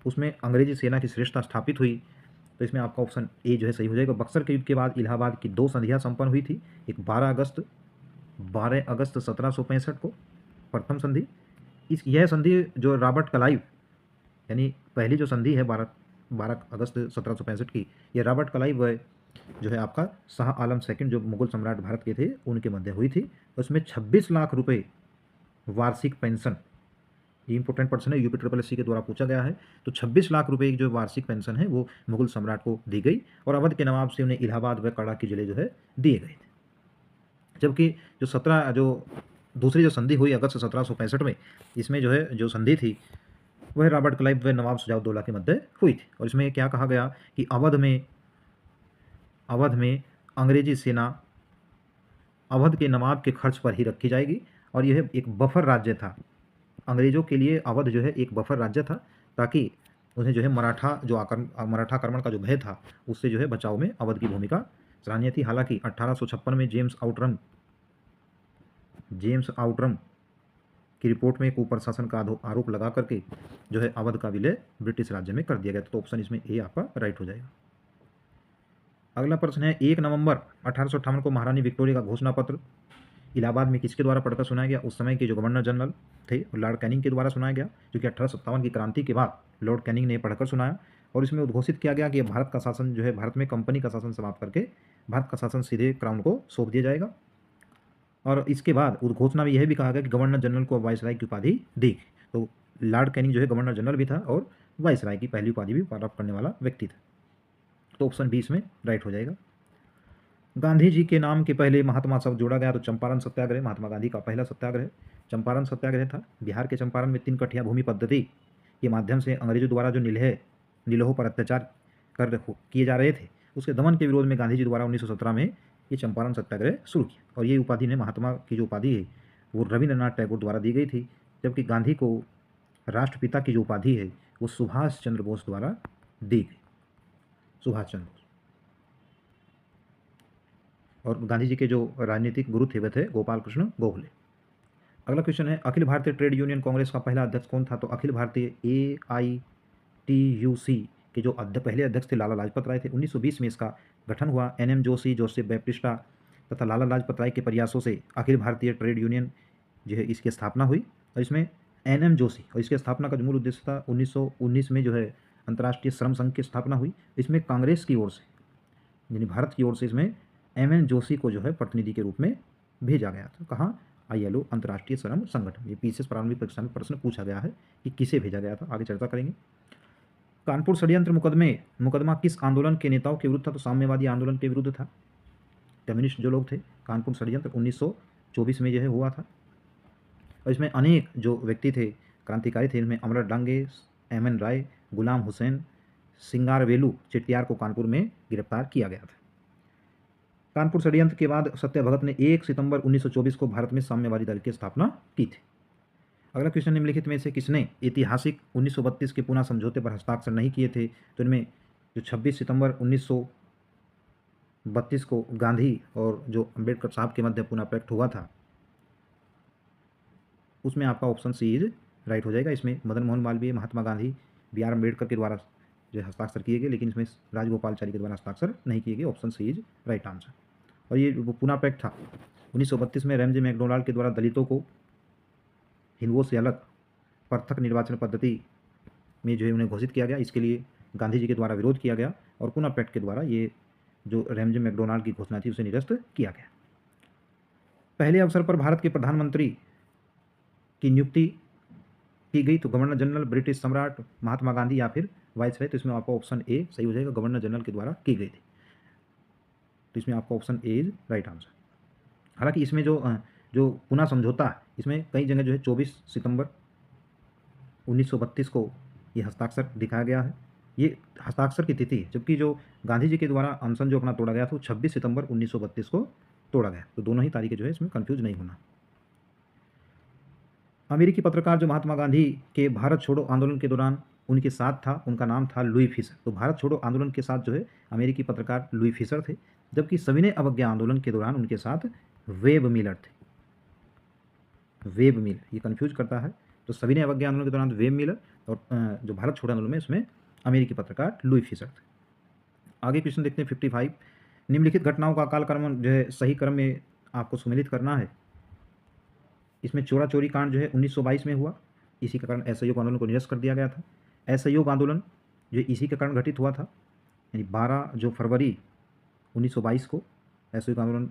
उसमें अंग्रेजी सेना की श्रेष्ठता स्थापित हुई। तो इसमें आपका ऑप्शन ए जो है सही हो जाएगा। बक्सर के युद्ध के बाद इलाहाबाद की 2 संधियां संपन्न हुई थी। एक 12 अगस्त 1765 को प्रथम संधि। यह संधि जो रॉबर्ट क्लाइव, यानी पहली जो संधि है 12 अगस्त 1765 की, ये रॉबर्ट क्लाइव जो है आपका शाह आलम सेकंड जो मुगल सम्राट भारत के थे उनके मध्य हुई थी। उसमें 26 लाख रुपए वार्षिक पेंशन, ये इंपॉर्टेंट पर्सन है, UPSSC के द्वारा पूछा गया है। तो 26 लाख रुपए की जो वार्षिक पेंशन है वो मुगल सम्राट को दी गई और अवध के नवाब से उन्हें इलाहाबाद व कड़ा की जिले जो है दिए गए थे। जबकि जो दूसरी जो संधि हुई अगस्त 1765 में, इसमें जो है जो संधि थी वह रॉबर्ट क्लाइव व नवाब शुजाउद्दौला के मध्य हुई थी। और इसमें क्या कहा गया कि अवध में अंग्रेजी सेना अवध के नवाब के खर्च पर ही रखी जाएगी और यह एक बफर राज्य था। अंग्रेजों के लिए अवध जो है एक बफर राज्य था, ताकि उन्हें जो है मराठा आक्रमण का जो भय था उससे जो है बचाव में अवध की भूमिका सराहनीय थी। हालांकि 1856 में जेम्स आउटरम की रिपोर्ट में कुप्रशासन का आरोप लगा करके जो है अवध का विलय ब्रिटिश राज्य में कर दिया गया। तो ऑप्शन इसमें ए आपका राइट हो जाएगा। अगला प्रश्न है, 1 नवंबर 1858 को महारानी विक्टोरिया का घोषणा पत्र इलाहाबाद में किसके द्वारा पढ़कर सुनाया गया। उस समय के जो गवर्नर जनरल थे लॉर्ड कैनिंग के द्वारा सुनाया गया, क्योंकि 1857 की क्रांति के बाद लॉर्ड कैनिंग ने पढ़कर सुनाया और इसमें उद्घोषित किया गया कि भारत का शासन जो है, भारत में कंपनी का शासन समाप्त करके भारत का शासन सीधे क्राउन को सौंप दिया जाएगा। और इसके बाद उद्घोषणा में यह भी कहा गया कि गवर्नर जनरल को वाइसराय की उपाधि दी। तो लॉर्ड कैनिंग जो है गवर्नर जनरल भी था और वाइसराय की पहली उपाधि भी प्राप्त करने वाला व्यक्ति था। तो ऑप्शन 20 में राइट हो जाएगा। गांधी जी के नाम के पहले महात्मा शब्द जोड़ा गया। तो चंपारण सत्याग्रह महात्मा गांधी का पहला सत्याग्रह चंपारण सत्याग्रह था। बिहार के चंपारण में 3 कठिया भूमि पद्धति के माध्यम से अंग्रेजों द्वारा जो नीलों पर अत्याचार किए जा रहे थे उसके दमन के विरोध में गांधी जी द्वारा 1917 में ये चंपारण सत्याग्रह शुरू किया और ये उपाधि ने महात्मा की जो उपाधि है वो रविंद्रनाथ टैगोर द्वारा दी गई थी, जबकि गांधी को राष्ट्रपिता की जो उपाधि है वो सुभाष चंद्र बोस द्वारा दी गई। सुभाष चंद्र बोस और गांधी जी के जो राजनीतिक गुरु थे वे थे गोपाल कृष्ण गोखले। अगला क्वेश्चन है, अखिल भारतीय ट्रेड यूनियन कांग्रेस का पहला अध्यक्ष कौन था? तो अखिल भारतीय AITUC के जो पहले अध्यक्ष थे लाला लाजपत राय थे। 1920 में इसका गठन हुआ। NM जोशी, जोसेफ बैप्टिस्टा तथा लाला लाजपत राय के प्रयासों से अखिल भारतीय ट्रेड यूनियन जो है इसकी स्थापना हुई। और इसमें NM जोशी और इसकी स्थापना का जो मूल उद्देश्य था, 1919 में जो है अंतर्राष्ट्रीय श्रम संघ की स्थापना हुई। इसमें कांग्रेस की ओर से यानी भारत की ओर से इसमें MN जोशी को जो है प्रतिनिधि के रूप में भेजा गया था। कहाँ? ILO, अंतर्राष्ट्रीय श्रम संगठन। ये पीसीएस प्रारंभिक परीक्षा में प्रश्न पूछा गया है कि किसे भेजा गया था, आगे चर्चा करेंगे। कानपुर षड्यंत्र मुकदमा किस आंदोलन के नेताओं के विरुद्ध था? तो साम्यवादी आंदोलन के विरुद्ध था। कम्युनिस्ट जो लोग थे, कानपुर षड्यंत्र 1924 में जो है हुआ था। और इसमें अनेक जो व्यक्ति थे क्रांतिकारी थे, इनमें अमर डांगे, MN राय, गुलाम हुसैन, सिंगारवेलू चेट्टियार को कानपुर में गिरफ्तार किया गया था। कानपुर षड्यंत्र के बाद सत्य भगत ने 1 सितंबर 1924 को भारत में साम्यवादी दल की स्थापना की थी। अगला क्वेश्चन, निम्नलिखित में से किसने ऐतिहासिक 1932 के पुनः समझौते पर हस्ताक्षर नहीं किए थे? तो इनमें जो 26 सितंबर 1932 को गांधी और जो अम्बेडकर साहब के मध्य पुनः पैक्ट हुआ था, उसमें आपका ऑप्शन सी इज राइट हो जाएगा। इसमें मदन मोहन मालवीय, महात्मा गांधी, BR अम्बेडकर के द्वारा जो हस्ताक्षर किए गए, लेकिन इसमें राजगोपालचारी के द्वारा हस्ताक्षर नहीं किए गए। Option C is right answer. और ये वो पुनः पैक्ट था 1932 में रैमजे मैकडोनाल्ड के द्वारा दलितों को हिंदुओं से अलग पृथक निर्वाचन पद्धति में जो है उन्हें घोषित किया गया। इसके लिए गांधी जी के द्वारा विरोध किया गया और पुनः पैक्ट के द्वारा ये जो रैमजे मैकडोनाल्ड की घोषणा थी उसे निरस्त किया गया। पहले अवसर पर भारत के प्रधानमंत्री की नियुक्ति की गई, तो गवर्नर जनरल, ब्रिटिश सम्राट, महात्मा गांधी या फिर वाइसराय। तो इसमें आपका ऑप्शन ए सही हो जाएगा, गवर्नर जनरल के द्वारा की गई थी। तो इसमें आपका option A is right answer. हालांकि इसमें जो पुनः समझौता है, इसमें कई जगह जो है 24 सितंबर 1932 को ये हस्ताक्षर दिखाया गया है। ये हस्ताक्षर की तिथि है, जबकि जो गांधी जी के द्वारा अनशन जो अपना तोड़ा गया था वो 26 सितंबर 1932 को तोड़ा गया। तो दोनों ही तारीखें जो है इसमें कंफ्यूज नहीं होना। अमेरिकी पत्रकार जो महात्मा गांधी के भारत छोड़ो आंदोलन के दौरान उनके साथ था, उनका नाम था लुई फिशर। तो भारत छोड़ो आंदोलन के साथ जो है अमेरिकी पत्रकार लुई फिशर थे, जबकि सविनय अवज्ञा आंदोलन के दौरान उनके साथ वेब मिलर थे। वेब मिलर ये कंफ्यूज करता है। तो सविनय अवज्ञा आंदोलन के दौरान वेब मिलर और जो भारत छोड़ो आंदोलन में इसमें अमेरिकी पत्रकार लुई फिशर थे। आगे क्वेश्चन देखते हैं 55। निम्नलिखित घटनाओं का कालक्रम जो है सही क्रम में आपको सुमेलित करना है। इसमें चोरा चोरी कांड जो है 1922 में हुआ, इसी के कारण असहयोग आंदोलन को निरस्त कर दिया गया था। असहयोग आंदोलन जो इसी के कारण घटित हुआ था, यानी 12 जो फरवरी 1922 को असहयोग आंदोलन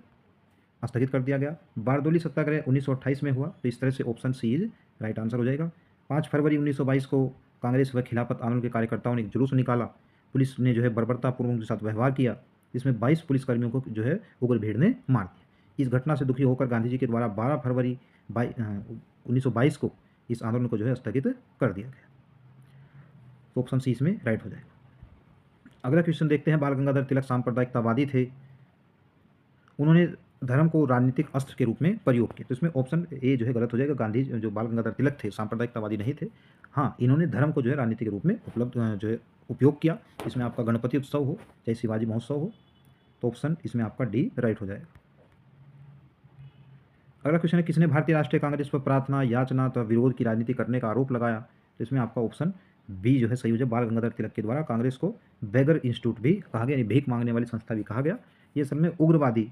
स्थगित कर दिया गया। बारदोली सत्याग्रह 1928 में हुआ, तो इस तरह से option C is right answer हो जाएगा। 5 फरवरी 1922 को कांग्रेस व खिलाफत आंदोलन के कार्यकर्ताओं ने एक जुलूस निकाला, पुलिस ने जो है बर्बरतापूर्वक उनके साथ व्यवहार किया, इसमें 22 पुलिसकर्मियों को जो है उग्र भीड़ ने मार दिया। इस घटना से दुखी होकर गांधी जी के द्वारा 12 फरवरी 1922 को इस आंदोलन को जो है स्थगित कर दिया गया। तो ऑप्शन सी इसमें राइट हो जाएगा। अगला क्वेश्चन देखते हैं, बाल गंगाधर तिलक सांप्रदायिकतावादी थे, उन्होंने धर्म को राजनीतिक अस्त्र के रूप में प्रयोग किया। तो इसमें ऑप्शन ए जो है गलत हो जाएगा। गांधी जो बाल गंगाधर तिलक थे सांप्रदायिकतावादी नहीं थे, हाँ इन्होंने धर्म को जो है राजनीति के रूप में जो है उपयोग किया। इसमें आपका गणपति उत्सव हो चाहे शिवाजी महोत्सव हो, तो ऑप्शन इसमें आपका डी राइट हो जाएगा। अगला क्वेश्चन है, किसने भारतीय राष्ट्रीय कांग्रेस पर प्रार्थना, याचना तथा विरोध की राजनीति करने का आरोप लगाया? तो इसमें आपका ऑप्शन बी जो है सही हो जाए। बाल गंगाधर तिलक के द्वारा कांग्रेस को बेगर इंस्टीट्यूट भी कहा गया, यानी भीख मांगने वाली संस्था भी कहा गया। ये असल में उग्रवादी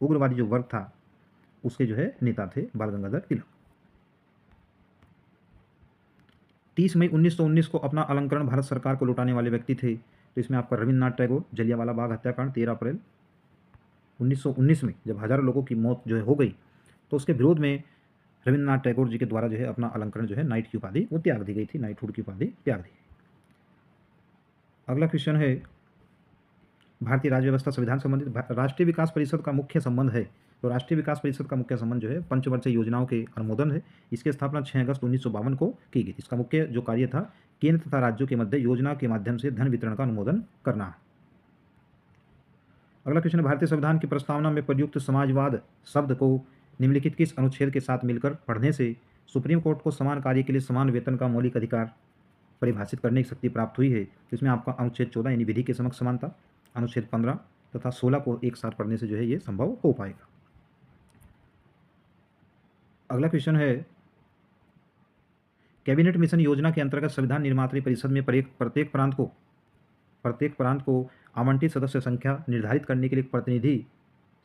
जो वर्ग था उसके जो है नेता थे बाल गंगाधर तिलक। 30 मई 1919 को अपना अलंकरण भारत सरकार को लौटाने वाले व्यक्ति थे, तो इसमें आपका रविन्द्रनाथ टैगोर। जलियांवाला बाग हत्याकांड 13 अप्रैल 1919 में जब हजारों लोगों की मौत जो है हो गई, तो उसके विरोध में रविन्द्रनाथ टैगोर जी के द्वारा जो है अपना अलंकरण जो है नाइट की उपाधि वो त्याग दी गई थी, नाइटहुड की उपाधि त्याग दी। अगला क्वेश्चन है, भारतीय राज्य व्यवस्था संविधान संबंधित राष्ट्रीय विकास परिषद का मुख्य संबंध है। तो राष्ट्रीय विकास परिषद का मुख्य संबंध जो है पंचवर्षीय योजनाओं के अनुमोदन है। इसकी स्थापना 6 अगस्त 1952 को की गई। इसका मुख्य जो कार्य था केंद्र तथा राज्यों के मध्य योजना के माध्यम से धन वितरण का अनुमोदन करना है। अगला क्वेश्चन है, भारतीय संविधान की प्रस्तावना में प्रयुक्त समाजवाद शब्द को निम्नलिखित किस अनुच्छेद के साथ मिलकर पढ़ने से सुप्रीम कोर्ट को समान कार्य के लिए समान वेतन का मौलिक अधिकार परिभाषित करने की शक्ति प्राप्त हुई है? इसमें आपका अनुच्छेद 14 यानी विधि के समक्ष समानता, अनुच्छेद 15 तथा 16 को एक साथ पढ़ने से जो है ये संभव हो पाएगा। अगला क्वेश्चन है, कैबिनेट मिशन योजना के अंतर्गत संविधान निर्मात्री परिषद में प्रत्येक प्रांत को आवंटित सदस्य संख्या निर्धारित करने के लिए प्रतिनिधि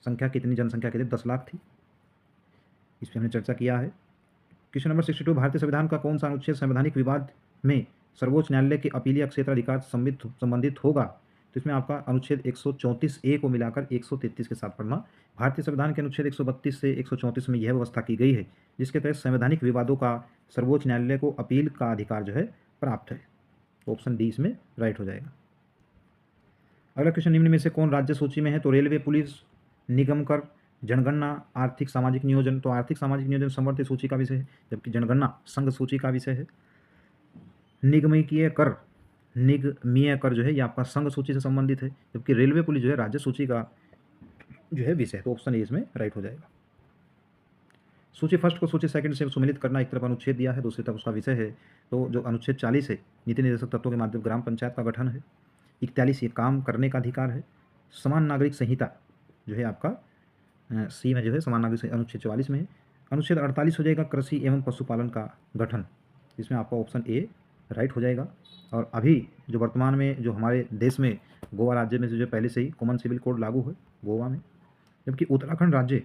संख्या कितनी, जनसंख्या कितनी, 10 लाख थी। इस पर हमने चर्चा किया है। क्वेश्चन नंबर 62, भारतीय संविधान का कौन सा अनुच्छेद संवैधानिक विवाद में सर्वोच्च न्यायालय के अपीलीय क्षेत्राधिकार संबंधित होगा? तो इसमें आपका अनुच्छेद 134A को मिलाकर 133 के साथ पढ़ना। भारतीय संविधान के अनुच्छेद 132 से 134 में यह व्यवस्था की गई है जिसके तहत संवैधानिक विवादों का सर्वोच्च न्यायालय को अपील का अधिकार जो है प्राप्त है। ऑप्शन डी इसमें राइट हो जाएगा। अगला क्वेश्चन, निम्न में से कौन राज्य सूची में है? तो रेलवे, पुलिस, निगम कर, जनगणना, आर्थिक सामाजिक नियोजन। तो आर्थिक सामाजिक नियोजन समवर्ती सूची का विषय है, जबकि जनगणना संघ सूची का विषय है। निगमीय कर जो है ये आपका संघ सूची से संबंधित है, जबकि रेलवे, पुलिस जो है राज्य सूची का जो है विषय है। तो ऑप्शन ए इसमें राइट हो जाएगा। सूची फर्स्ट को सूची सेकंड से सुमेलित करना, एक तरफ अनुच्छेद दिया है, दूसरी तरफ उसका विषय है। तो जो अनुच्छेद 40 है, नीति निर्देशक तत्वों के माध्यम ग्राम पंचायत का गठन है। 41 ये काम करने का अधिकार है। समान नागरिक संहिता जो है आपका सी में जो है समान नागरिक अनुच्छेद 44 में है। अनुच्छेद 48 हो जाएगा, कृषि एवं पशुपालन का गठन। इसमें आपका ऑप्शन ए राइट हो जाएगा। और अभी जो वर्तमान में जो हमारे देश में गोवा राज्य में जो पहले से ही कॉमन सिविल कोड लागू है गोवा में, जबकि उत्तराखंड राज्य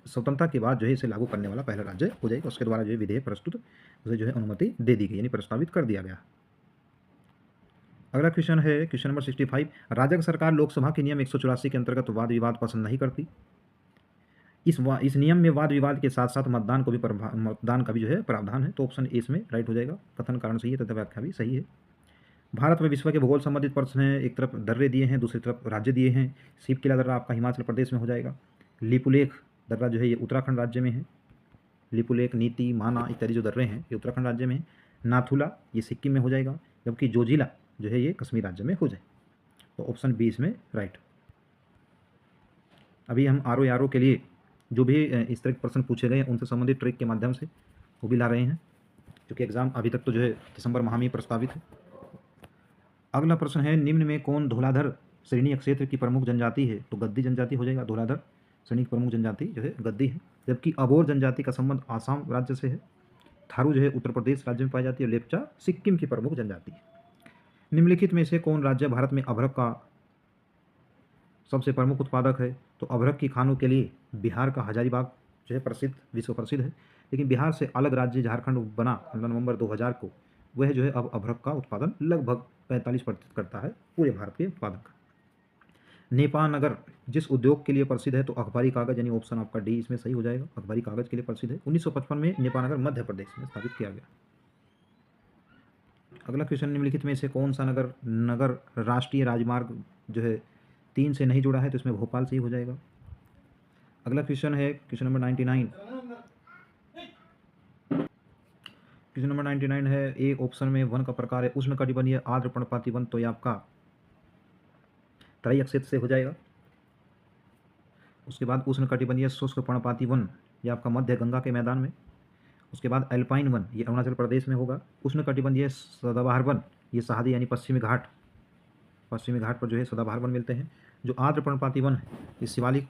स्वतंत्रता के बाद जो है इसे लागू करने वाला पहला राज्य हो जाएगा। उसके द्वारा जो है विधेयक प्रस्तुत उसे जो है अनुमति दे दी गई, यानी प्रस्तावित कर दिया गया। अगला क्वेश्चन है क्वेश्चन नंबर 65, राज्य सरकार लोकसभा के नियम 184 के अंतर्गत वाद विवाद पसंद नहीं करती। इस नियम में वाद विवाद के साथ साथ मतदान का भी जो है प्रावधान है। तो ऑप्शन ए इसमें राइट हो जाएगा। कथन कारण सही है तथा व्याख्या भी सही है। भारत में विश्व के भूगोल संबंधित प्रश्न हैं, एक तरफ दर्रे दिए हैं, दूसरी तरफ राज्य दिए हैं। शिव किला दर्रा आपका हिमाचल प्रदेश में हो जाएगा। लिपुलेख दर्रा जो है ये उत्तराखंड राज्य में है। लिपुलेख, नीति, माना इत्यादि जो दर्रे हैं ये उत्तराखंड राज्य में है। नाथुला ये सिक्किम में हो जाएगा, जबकि जोजिला जो है ये कश्मीर राज्य में हो जाए। तो ऑप्शन बी इसमें राइट। अभी हम आर के लिए जो भी इस तरह के प्रश्न पूछे गए हैं उनसे संबंधित ट्रिक के माध्यम से वो भी ला रहे हैं, क्योंकि एग्जाम अभी तक तो जो है दिसंबर माह में प्रस्तावित है। अगला प्रश्न है, निम्न में कौन धौलाधर श्रेणी क्षेत्र की प्रमुख जनजाति है? तो गद्दी जनजाति हो जाएगा। धौलाधर श्रेणी की प्रमुख जनजाति जो है गद्दी है, जबकि अबोर जनजाति का संबंध आसाम राज्य से है। थारू जो है उत्तर प्रदेश राज्य में पाई जाती है। लेप्चा सिक्किम की प्रमुख जनजाति है। निम्नलिखित में से कौन राज्य भारत में अभ्रक का सबसे प्रमुख उत्पादक है? तो अभ्रक की खानों के लिए बिहार का हजारीबाग जो है विश्व प्रसिद्ध है, लेकिन बिहार से अलग राज्य झारखंड बना नवंबर 2000 को, वह जो है अब अभ्रक का उत्पादन लगभग 45% करता है पूरे भारत के उत्पादन का। नेपानगर जिस उद्योग के लिए प्रसिद्ध है? तो अखबारी कागज, यानी ऑप्शन आपका डी इसमें सही हो जाएगा। अखबारी कागज के लिए प्रसिद्ध है। 1955 में नेपानगर मध्य प्रदेश में स्थापित किया गया। अगला क्वेश्चन, निम्नलिखित में से कौन सा नगर राष्ट्रीय राजमार्ग जो है 3 से नहीं जुड़ा है? तो इसमें भोपाल से ही हो जाएगा। अगला क्वेश्चन है क्वेश्चन नंबर 99। क्वेश्चन नंबर 99 है, एक ऑप्शन में वन का प्रकार है उष्णकटिबंधीय आर्द्र पर्णपाती वन, तो ये आपका तराई क्षेत्र से हो जाएगा। उसके बाद उष्णकटिबंधीय शुष्क पर्णपाती वन ये आपका मध्य गंगा के मैदान में। उसके बाद एल्पाइन वन ये अरुणाचल प्रदेश में होगा। उष्णकटिबंधीय सदाबहार वन ये शहादी यानी पश्चिमी घाट पर जो है सदाबहार वन मिलते हैं। जो आर्द्र पर्णपाती वन है ये शिवालिक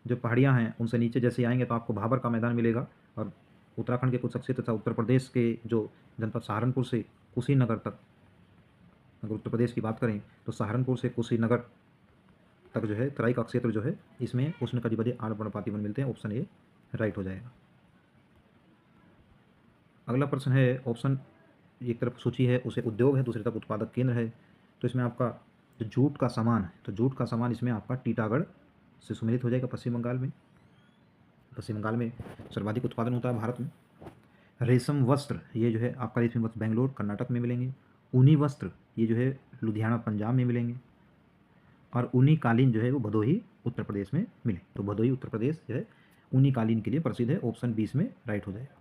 जो पहाड़ियाँ हैं उनसे नीचे जैसे आएंगे तो आपको भाबर का मैदान मिलेगा। और उत्तराखंड के कुछ क्षेत्र तथा उत्तर प्रदेश के जो जनपद सहारनपुर से कुशीनगर तक, अगर उत्तर प्रदेश की बात करें तो सहारनपुर से कुशीनगर तक जो है तराई का क्षेत्र जो है इसमें उष्णकटिबंधीय आर्द्र पर्णपाती वन मिलते हैं। ऑप्शन ए राइट हो जाएगा। अगला प्रश्न है, ऑप्शन एक तरफ सूची है उसे उद्योग है, दूसरी तरफ उत्पादक केंद्र है। तो इसमें आपका जो जूट का सामान है, तो जूट का सामान इसमें आपका टीटागढ़ से सम्मिलित हो जाएगा। पश्चिम बंगाल में सर्वाधिक उत्पादन होता है भारत में। रेशम वस्त्र ये जो है आपका रेशमी वस्त्र बेंगलोर कर्नाटक में मिलेंगे। ऊनी वस्त्र ये जो है लुधियाना पंजाब में मिलेंगे। और ऊनी कालीन जो है वो भदोही उत्तर प्रदेश में मिले। तो भदोही उत्तर प्रदेश जो है ऊनी कालीन के लिए प्रसिद्ध है। ऑप्शन 20 में राइट हो जाएगा।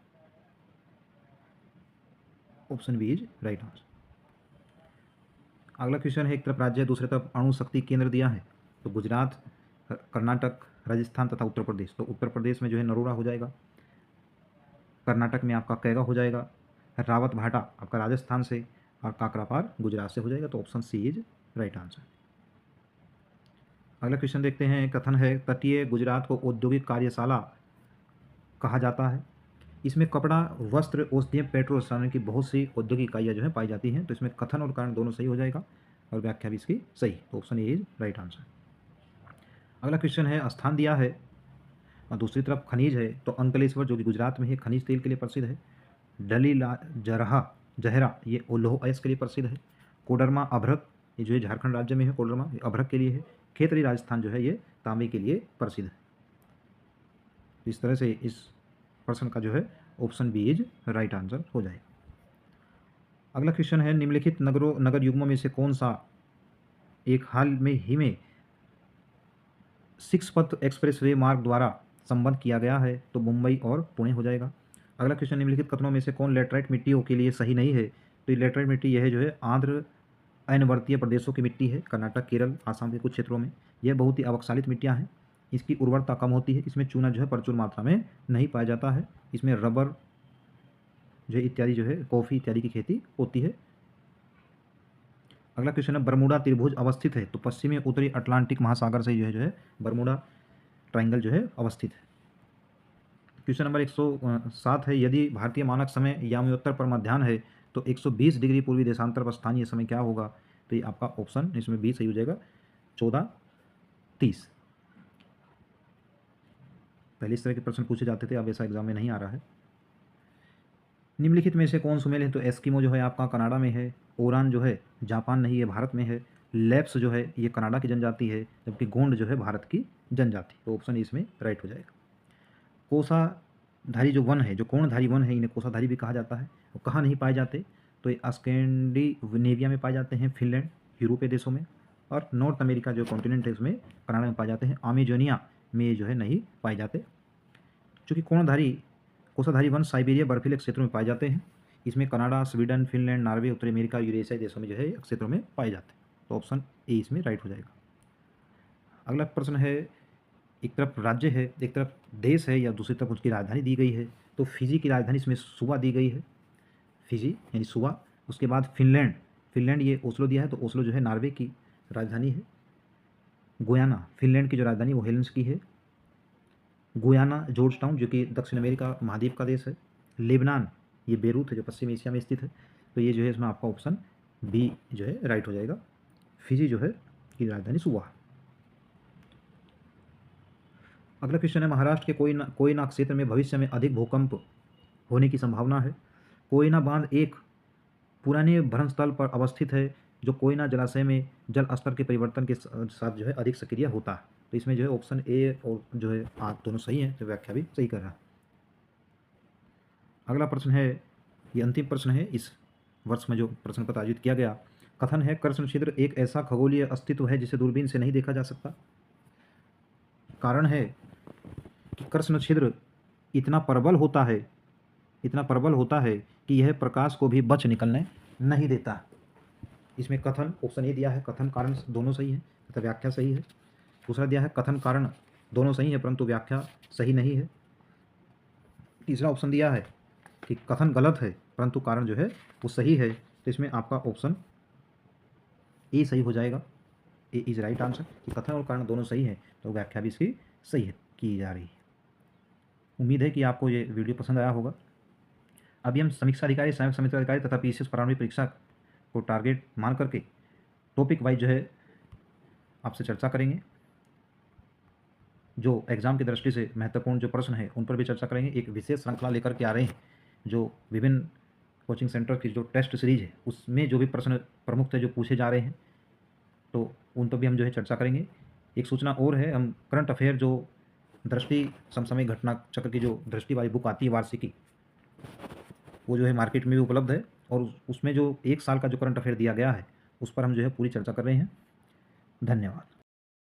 Option B is right answer. अगला क्वेश्चन है, एक तरफ राज्य है दूसरी तरफ अणु शक्ति केंद्र दिया है। तो गुजरात, कर्नाटक, राजस्थान तथा उत्तर प्रदेश। तो उत्तर प्रदेश में जो है नरोरा हो जाएगा। कर्नाटक में आपका कैगा हो जाएगा। रावत भाटा आपका राजस्थान से और काकरापार गुजरात से हो जाएगा। तो option C is right answer. अगला क्वेश्चन देखते हैं, कथन है तटीय गुजरात को औद्योगिक कार्यशाला कहा जाता है। इसमें कपड़ा, वस्त्र, औषधीय, पेट्रोल, रसायन की बहुत सी औद्योगिक इकाइयाँ जो है पाई जाती हैं। तो इसमें कथन और कारण दोनों सही हो जाएगा और व्याख्या भी इसकी सही। तो option A is right answer. अगला क्वेश्चन है, स्थान दिया है और दूसरी तरफ खनिज है। तो अंकलेश्वर जो कि गुजरात में है, खनिज तेल के लिए प्रसिद्ध है। डलीला जरहा जहरा ये लौह अयस्क के लिए प्रसिद्ध है। कोडरमा अभ्रक ये जो है झारखंड राज्य में है, कोडरमा ये अभ्रक के लिए है। खेतरी राजस्थान जो है ये तांबे के लिए प्रसिद्ध है। इस तरह से इस प्रश्न का जो है option B is right answer हो जाएगा। अगला क्वेश्चन है, निम्नलिखित नगर युग्मों में से कौन सा एक हाल में ही में 6 पथ एक्सप्रेसवे मार्ग द्वारा संबद्ध किया गया है? तो मुंबई और पुणे हो जाएगा। अगला क्वेश्चन, निम्नलिखित कथनों में से कौन लेटराइट मिट्टियों के लिए सही नहीं है? तो ये लेटराइट मिट्टी यह है जो है आंध्र अयनवर्तीय प्रदेशों की मिट्टी है, कर्नाटक, केरल, आसाम के कुछ क्षेत्रों में। यह बहुत ही अवक्षालित मिट्टियाँ हैं। इसकी उर्वरता कम होती है। इसमें चूना जो है प्रचुर मात्रा में नहीं पाया जाता है। इसमें रबर जो है इत्यादि जो है कॉफ़ी इत्यादि की खेती होती है। अगला क्वेश्चन है, बरमूडा त्रिभुज अवस्थित है? तो पश्चिमी उत्तरी अटलांटिक महासागर से जो है बरमूडा ट्रायंगल जो है अवस्थित है। क्वेश्चन नंबर 107 है, यदि भारतीय मानक समय यामयोत्तर पर मध्याह्न है तो 120 डिग्री पूर्वी देशांतर पर स्थानीय समय क्या होगा? तो ये आपका ऑप्शन इसमें बी सही हो जाएगा, 14:30। पहले इस तरह के प्रश्न पूछे जाते थे, अब ऐसा एग्जाम में नहीं आ रहा है। निम्नलिखित में से कौन सुमेल है? तो एस्किमो जो है आपका कनाडा में है। ओरान जो है जापान नहीं, ये भारत में है। लेप्स जो है ये कनाडा की जनजाति है, जबकि गोंड जो है भारत की जनजाति। तो ऑप्शन इसमें राइट हो जाएगा। कोसाधारी जो वन है, जो कोणधारी वन है, इन्हें कोसाधारी भी कहा जाता है। वो कहाँ नहीं पाए जाते? तो ये स्कैंडिनेविया में पाए जाते हैं, फिनलैंड, यूरोपीय देशों में। और नॉर्थ अमेरिका जो कॉन्टिनेंट है उसमें कनाडा में पाए जाते हैं। अमेजोनिया में ये जो है नहीं पाए जाते। चूँकि कोसाधारी वन साइबेरिया बर्फीले क्षेत्रों में पाए जाते हैं। इसमें कनाडा, स्वीडन, फिनलैंड, नॉर्वे, उत्तरी अमेरिका, यूरेशिया देशों में जो है क्षेत्रों में पाए जाते हैं। तो ऑप्शन ए इसमें राइट हो जाएगा। अगला प्रश्न है, एक तरफ राज्य है, एक तरफ देश है, या दूसरी तरफ उसकी राजधानी दी गई है। तो फिजी की राजधानी इसमें सुवा दी गई है, फिजी यानी सुवा। उसके बाद फिनलैंड ये ओस्लो दिया है, तो ओस्लो जो है नॉर्वे की राजधानी है। गुयाना फिनलैंड की जो राजधानी वो हेलेंसिकी है। गुयाना जॉर्ज टाउन जो कि दक्षिण अमेरिका महाद्वीप का देश है। लेबनान ये बेरूत है जो पश्चिम एशिया में स्थित है। तो ये जो है इसमें आपका ऑप्शन बी जो है राइट हो जाएगा, फिजी जो है की राजधानी सुवा। अगला क्वेश्चन है, महाराष्ट्र के कोयना क्षेत्र में भविष्य में अधिक भूकंप होने की संभावना है। कोयना बांध एक पुराने भ्रंशस्थल पर अवस्थित है जो कोयना जलाशय में जल स्तर के परिवर्तन के साथ जो है अधिक सक्रिय होता है। तो इसमें जो है ऑप्शन ए और जो है आप दोनों सही हैं, तो व्याख्या भी सही कर रहा है। अगला प्रश्न है, ये अंतिम प्रश्न है इस वर्ष में जो प्रश्न पत्र आयोजित किया गया। कथन है, कृष्ण छिद्र एक ऐसा खगोलीय अस्तित्व है जिसे दूरबीन से नहीं देखा जा सकता। कारण है कि कृष्ण छिद्र इतना प्रबल होता है कि यह प्रकाश को भी बच निकलने नहीं देता। इसमें कथन ऑप्शन ए दिया है, कथन कारण दोनों सही है तथा व्याख्या सही है। दूसरा दिया है कथन कारण दोनों सही है परंतु व्याख्या सही नहीं है। तीसरा ऑप्शन दिया है कि कथन गलत है परंतु कारण जो है वो सही है। तो इसमें आपका ऑप्शन ए सही हो जाएगा, ए इज राइट आंसर, कि कथन और कारण दोनों सही है तो व्याख्या भी इसकी सही है की जा रही है। उम्मीद है कि आपको ये वीडियो पसंद आया होगा। अभी हम समीक्षा अधिकारी, सहायक समीक्षा अधिकारी तथा पीसीएस प्रारंभिक परीक्षा को टारगेट मान करके टॉपिक वाइज जो है आपसे चर्चा करेंगे। जो एग्ज़ाम की दृष्टि से महत्वपूर्ण जो प्रश्न है उन पर भी चर्चा करेंगे। एक विशेष श्रृंखला लेकर के आ रहे हैं जो विभिन्न कोचिंग सेंटर की जो टेस्ट सीरीज है उसमें जो भी प्रश्न प्रमुख थे जो पूछे जा रहे हैं तो उन पर भी हम जो है चर्चा करेंगे। एक सूचना और है, हम करंट अफेयर जो दृष्टि समसामयिक घटना चक्र की जो दृष्टि वाली बुक आती है वार्षिकी, वो जो है मार्केट में भी उपलब्ध है और उसमें जो 1 साल का जो करंट अफेयर दिया गया है उस पर हम जो है पूरी चर्चा कर रहे हैं। धन्यवाद।